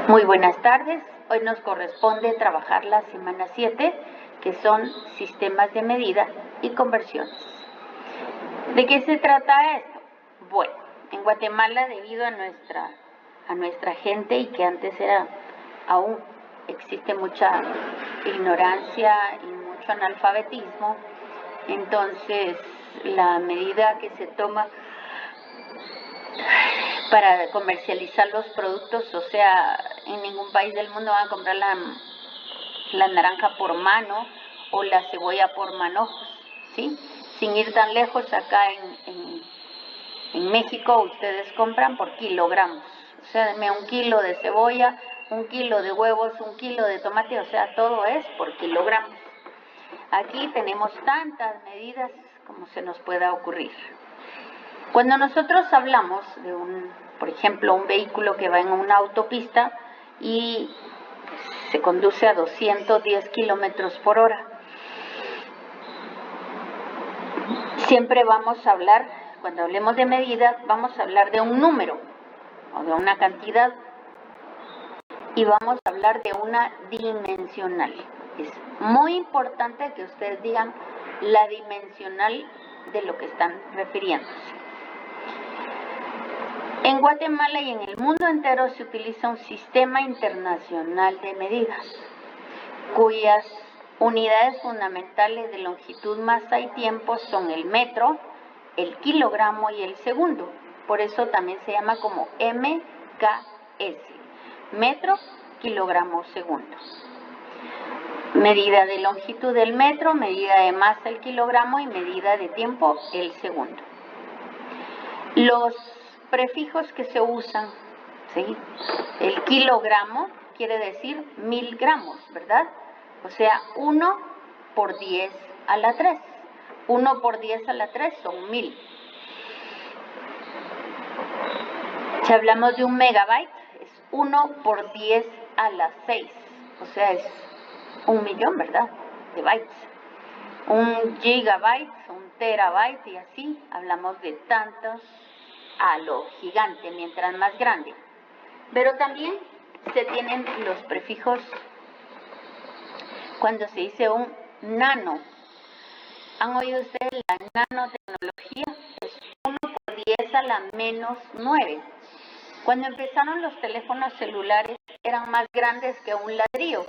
Muy buenas tardes. Hoy nos corresponde trabajar la semana 7, que son sistemas de medida y conversiones. ¿De qué se trata esto? Bueno, en Guatemala, debido a nuestra gente, y que antes aún existe mucha ignorancia y mucho analfabetismo, entonces la medida que se toma para comercializar los productos, o sea, en ningún país del mundo van a comprar la naranja por mano o la cebolla por manojos, ¿sí? Sin ir tan lejos, acá en México ustedes compran por kilogramos, o sea, deme 1 kilo de cebolla, 1 kilo de huevos, 1 kilo de tomate, o sea, todo es por kilogramos. Aquí tenemos tantas medidas como se nos pueda ocurrir. Cuando nosotros hablamos de por ejemplo, un vehículo que va en una autopista y se conduce a 210 kilómetros por hora, siempre vamos a hablar, cuando hablemos de medidas, vamos a hablar de un número o de una cantidad y vamos a hablar de una dimensional. Es muy importante que ustedes digan la dimensional de lo que están refiriéndose. En Guatemala y en el mundo entero se utiliza un sistema internacional de medidas, cuyas unidades fundamentales de longitud, masa y tiempo son el metro, el kilogramo y el segundo. Por eso también se llama como MKS, metro, kilogramo, segundo. Medida de longitud del metro, medida de masa el kilogramo y medida de tiempo el segundo. Los prefijos que se usan, ¿sí? El kilogramo quiere decir 1000 gramos, ¿verdad? O sea, 1 por 10 a la 3. 1 por 10 a la 3 son 1000. Si hablamos de un megabyte, es 1 por 10 a la 6. O sea, es 1.000.000, ¿verdad? De bytes. Un gigabyte, un terabyte y así hablamos de tantos a lo gigante, mientras más grande. Pero también se tienen los prefijos cuando se dice un nano. ¿Han oído ustedes la nanotecnología? Es 1 por 10 a la menos 9. Cuando empezaron los teléfonos celulares eran más grandes que un ladrillo.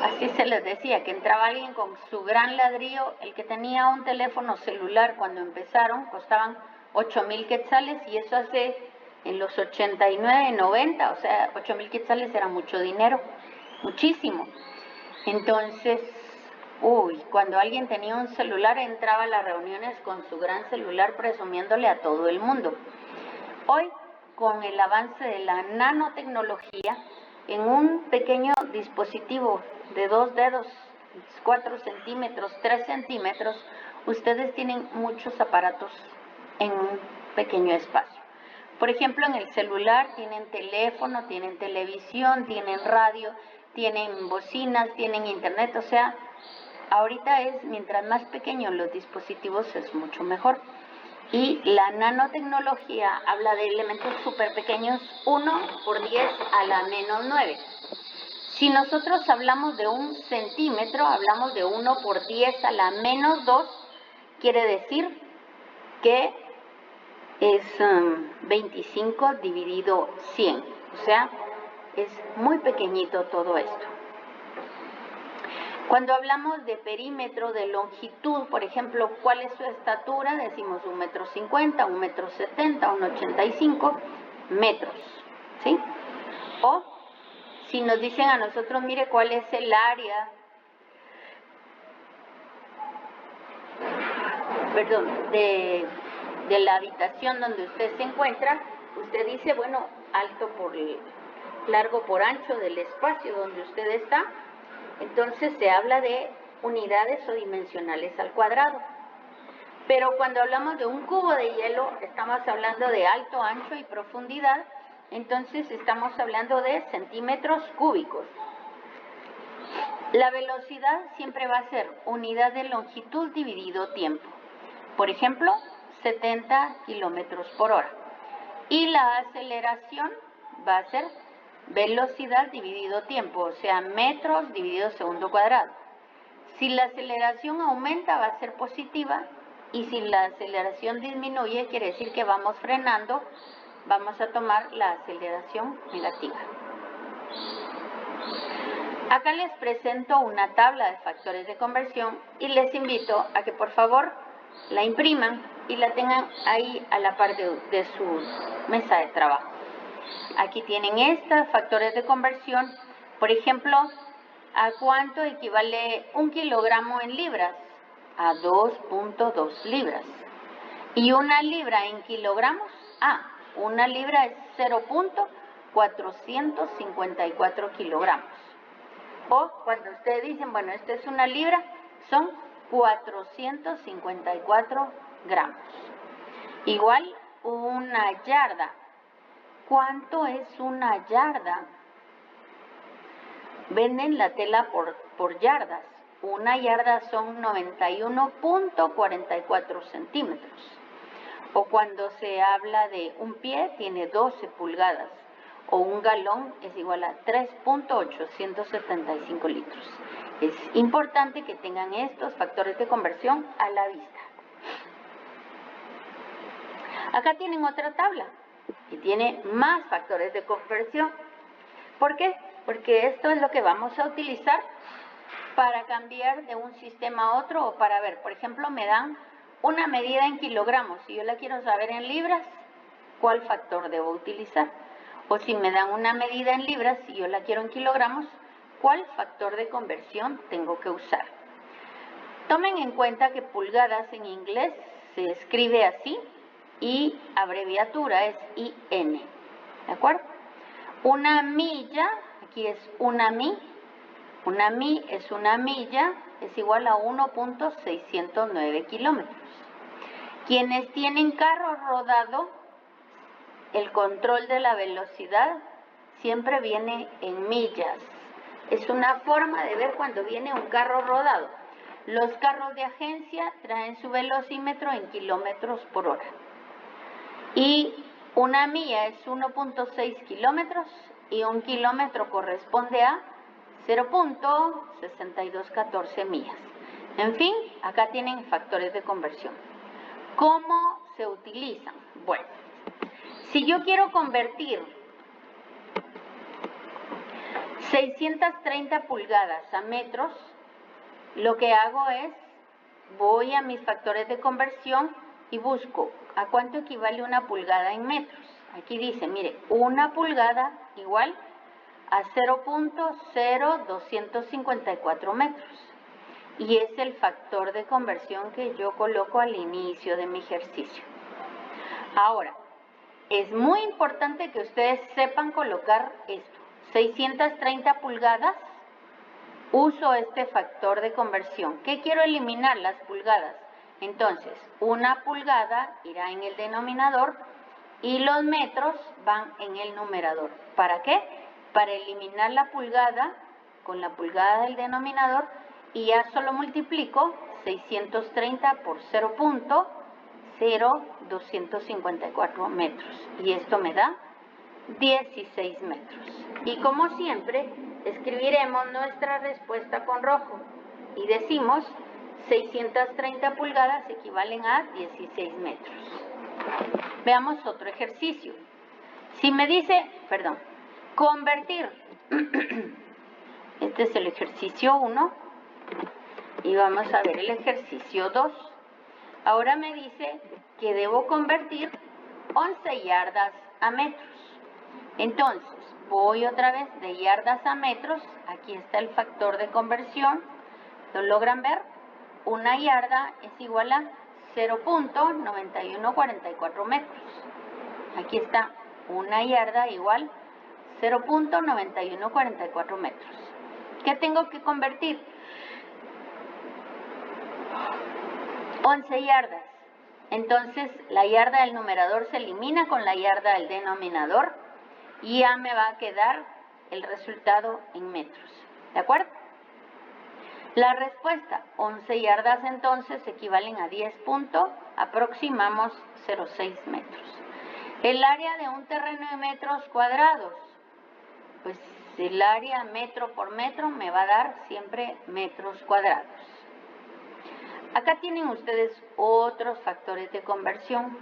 Así se les decía, que entraba alguien con su gran ladrillo. El que tenía un teléfono celular cuando empezaron costaban 8,000 quetzales, y eso hace en los 89, 90, o sea, 8,000 quetzales era mucho dinero, muchísimo. Entonces, cuando alguien tenía un celular entraba a las reuniones con su gran celular presumiéndole a todo el mundo. Hoy, con el avance de la nanotecnología, en un pequeño dispositivo de 2 dedos, 4 centímetros, 3 centímetros, ustedes tienen muchos aparatos en un pequeño espacio. Por ejemplo, en el celular tienen teléfono, tienen televisión, tienen radio, tienen bocinas, tienen internet. O sea, ahorita mientras más pequeños los dispositivos es mucho mejor. Y la nanotecnología habla de elementos súper pequeños, 1 por 10 a la menos 9. Si nosotros hablamos de un centímetro, hablamos de 1 por 10 a la menos 2, quiere decir que es 25 dividido 100. O sea, es muy pequeñito todo esto. Cuando hablamos de perímetro, de longitud, por ejemplo, ¿cuál es su estatura? Decimos 1,50 m, 1,70 m, 1,85 metros, ¿sí? O si nos dicen a nosotros, mire, ¿cuál es el área? De la habitación donde usted se encuentra, usted dice, bueno, alto por largo por ancho del espacio donde usted está. Entonces se habla de unidades o dimensionales al cuadrado. Pero cuando hablamos de un cubo de hielo, estamos hablando de alto, ancho y profundidad. Entonces estamos hablando de centímetros cúbicos. La velocidad siempre va a ser unidad de longitud dividido tiempo. Por ejemplo, 70 kilómetros por hora. Y la aceleración va a ser velocidad dividido tiempo, o sea, metros dividido segundo cuadrado. Si la aceleración aumenta va a ser positiva y si la aceleración disminuye quiere decir que vamos frenando, vamos a tomar la aceleración negativa. Acá les presento una tabla de factores de conversión y les invito a que por favor la impriman y la tengan ahí a la par de su mesa de trabajo. Aquí tienen estos factores de conversión. Por ejemplo, ¿a cuánto equivale 1 kilogramo en libras? A 2.2 libras. ¿Y una libra en kilogramos? Una libra es 0.454 kilogramos. O cuando ustedes dicen, bueno, esta es una libra, son 454 gramos. Igual una yarda. ¿Cuánto es una yarda? Venden la tela por yardas. Una yarda son 91.44 centímetros. O cuando se habla de un pie, tiene 12 pulgadas. O un galón es igual a 3.875 litros. Es importante que tengan estos factores de conversión a la vista. Acá tienen otra tabla que tiene más factores de conversión. ¿Por qué? Porque esto es lo que vamos a utilizar para cambiar de un sistema a otro o para ver, por ejemplo, me dan una medida en kilogramos. Si yo la quiero saber en libras, ¿cuál factor debo utilizar? O si me dan una medida en libras, si yo la quiero en kilogramos, ¿cuál factor de conversión tengo que usar? Tomen en cuenta que pulgadas en inglés se escribe así y abreviatura es IN, ¿de acuerdo? Una milla, aquí es una mi es una milla, es igual a 1.609 kilómetros. Quienes tienen carro rodado, el control de la velocidad siempre viene en millas. Es una forma de ver cuando viene un carro rodado. Los carros de agencia traen su velocímetro en kilómetros por hora. Y una milla es 1.6 kilómetros y un kilómetro corresponde a 0.6214 millas. En fin, acá tienen factores de conversión. ¿Cómo se utilizan? Bueno, si yo quiero convertir 630 pulgadas a metros, lo que hago es, voy a mis factores de conversión y busco a cuánto equivale una pulgada en metros. Aquí dice, mire, una pulgada igual a 0.0254 metros. Y es el factor de conversión que yo coloco al inicio de mi ejercicio. Ahora, es muy importante que ustedes sepan colocar esto. 630 pulgadas, uso este factor de conversión. ¿Qué quiero eliminar? Las pulgadas. Entonces, una pulgada irá en el denominador y los metros van en el numerador. ¿Para qué? Para eliminar la pulgada con la pulgada del denominador y ya solo multiplico 630 por 0.0254 metros. Y esto me da 16 metros. Y como siempre, escribiremos nuestra respuesta con rojo y decimos 630 pulgadas equivalen a 16 metros. Veamos otro ejercicio. Si me dice, convertir, este es el ejercicio 1 y vamos a ver el ejercicio 2. Ahora me dice que debo convertir 11 yardas a metros. Entonces, voy otra vez de yardas a metros. Aquí está el factor de conversión. ¿Lo logran ver? Una yarda es igual a 0.9144 metros. Aquí está, una yarda igual 0.9144 metros. ¿Qué tengo que convertir? 11 yardas. Entonces, la yarda del numerador se elimina con la yarda del denominador y ya me va a quedar el resultado en metros. ¿De acuerdo? La respuesta, 11 yardas entonces equivalen a 10 puntos, aproximamos 0,6 metros. El área de un terreno en metros cuadrados. pues el área metro por metro me va a dar siempre metros cuadrados. Acá tienen ustedes otros factores de conversión.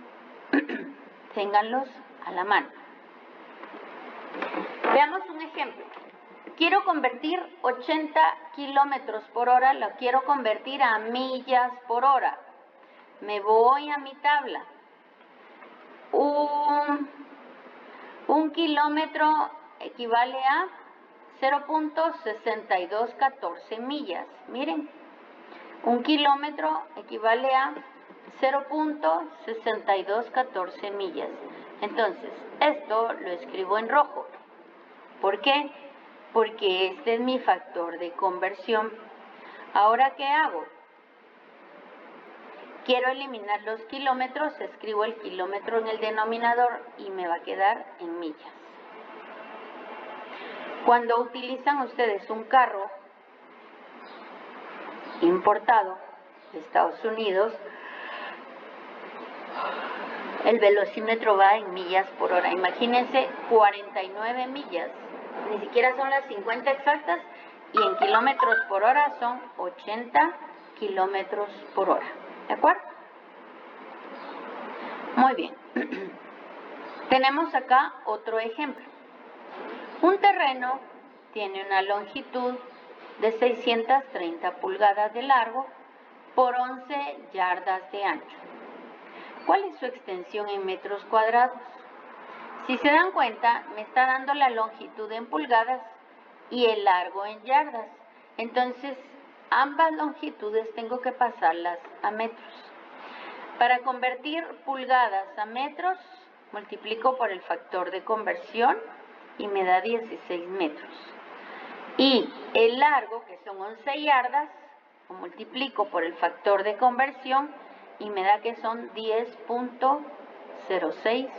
Ténganlos a la mano. Veamos un ejemplo. Quiero convertir 80 kilómetros por hora, lo quiero convertir a millas por hora. Me voy a mi tabla. Un kilómetro equivale a 0.6214 millas. Miren, un kilómetro equivale a 0.6214 millas. Entonces, esto lo escribo en rojo. ¿Por qué? Porque este es mi factor de conversión. Ahora, ¿qué hago? Quiero eliminar los kilómetros, escribo el kilómetro en el denominador y me va a quedar en millas. Cuando utilizan ustedes un carro importado de Estados Unidos, el velocímetro va en millas por hora. Imagínense 49 millas. Ni siquiera son las 50 exactas y en kilómetros por hora son 80 kilómetros por hora. ¿De acuerdo? Muy bien. Tenemos acá otro ejemplo. Un terreno tiene una longitud de 630 pulgadas de largo por 11 yardas de ancho. ¿Cuál es su extensión en metros cuadrados? Si se dan cuenta, me está dando la longitud en pulgadas y el largo en yardas. Entonces, ambas longitudes tengo que pasarlas a metros. Para convertir pulgadas a metros, multiplico por el factor de conversión y me da 16 metros. Y el largo, que son 11 yardas, lo multiplico por el factor de conversión y me da que son 10.06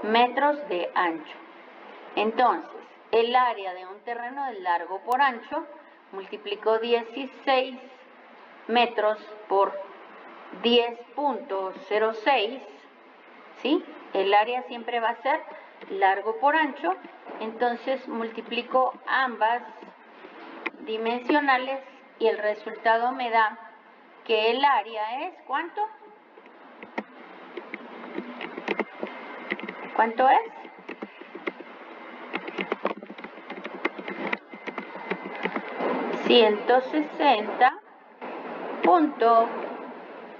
metros de ancho. Entonces, el área de un terreno de largo por ancho, multiplico 16 metros por 10.06, ¿sí? El área siempre va a ser largo por ancho, entonces multiplico ambas dimensionales y el resultado me da que el área es, ¿cuánto? ¿Cuánto es?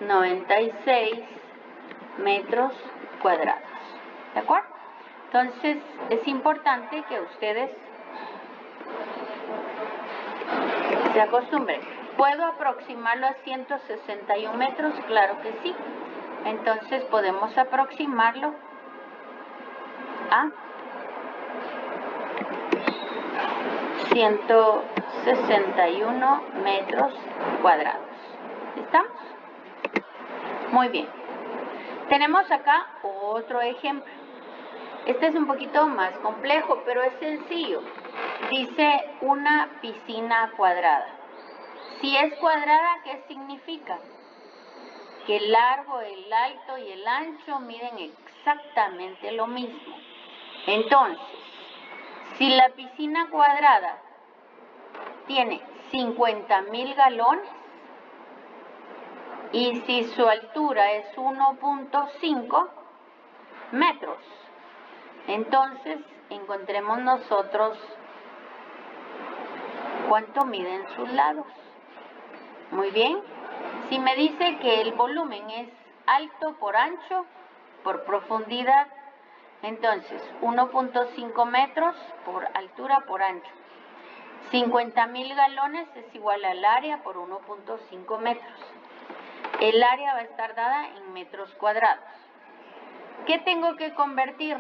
.96 metros cuadrados. ¿De acuerdo? Entonces, es importante que ustedes se acostumbren. ¿Puedo aproximarlo a 161 metros? Claro que sí. Entonces, podemos aproximarlo a 161 metros cuadrados. ¿Estamos? Muy bien. Tenemos acá otro ejemplo. Este es un poquito más complejo, pero es sencillo. Dice una piscina cuadrada. Si es cuadrada, ¿qué significa? Que el largo, el alto y el ancho miden exactamente lo mismo. Entonces, si la piscina cuadrada tiene 50,000 galones y si su altura es 1.5 metros, entonces encontremos nosotros cuánto miden sus lados. Muy bien. Si me dice que el volumen es alto por ancho por profundidad, entonces 1.5 metros por altura por ancho. 50,000 galones es igual al área por 1.5 metros. El área va a estar dada en metros cuadrados. ¿Qué tengo que convertir?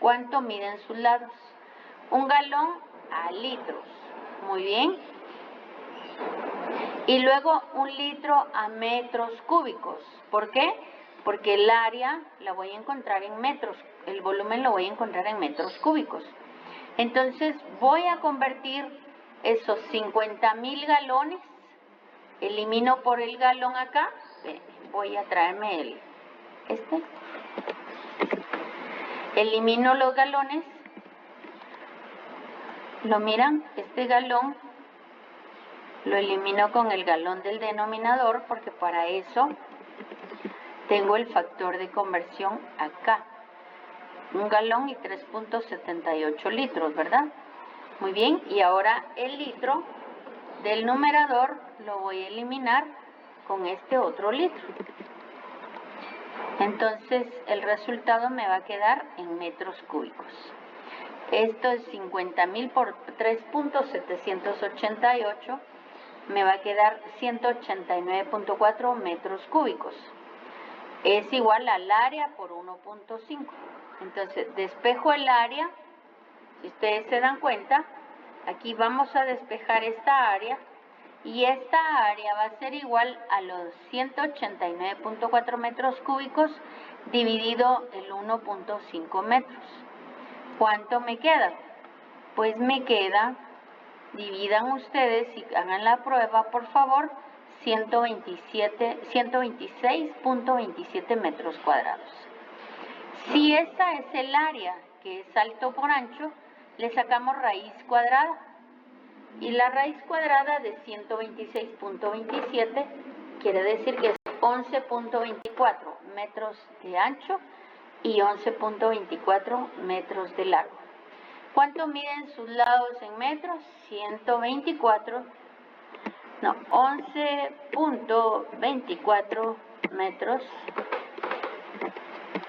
¿Cuánto miden sus lados? Un galón a litros. Muy bien. Y luego un litro a metros cúbicos. ¿Por qué? Porque el área la voy a encontrar en metros, el volumen lo voy a encontrar en metros cúbicos. Entonces voy a convertir esos 50,000 galones, elimino por el galón acá, voy a traerme elimino los galones Lo miran, este galón lo elimino con el galón del denominador porque para eso tengo el factor de conversión acá. 1 galón y 3.78 litros, ¿verdad? Muy bien, y ahora el litro del numerador lo voy a eliminar con este otro litro. Entonces el resultado me va a quedar en metros cúbicos. Esto es 50.000 por 3.788, me va a quedar 189.4 metros cúbicos. Es igual al área por 1.5. Entonces despejo el área, si ustedes se dan cuenta, aquí vamos a despejar esta área y esta área va a ser igual a los 189.4 metros cúbicos dividido el 1.5 metros. ¿Cuánto me queda? Pues me queda, dividan ustedes y hagan la prueba por favor, 126.27 metros cuadrados. Si esa es el área que es alto por ancho, le sacamos raíz cuadrada. Y la raíz cuadrada de 126.27 quiere decir que es 11.24 metros de ancho y 11.24 metros de largo. ¿Cuánto miden sus lados en metros? 11.24 metros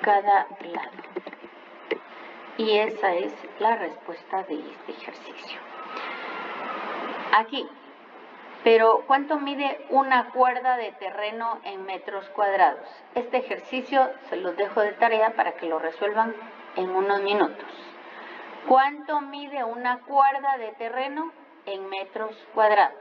cada lado. Y esa es la respuesta de este ejercicio. Aquí, pero ¿cuánto mide una cuerda de terreno en metros cuadrados? Este ejercicio se los dejo de tarea para que lo resuelvan en unos minutos. ¿Cuánto mide una cuerda de terreno en metros cuadrados?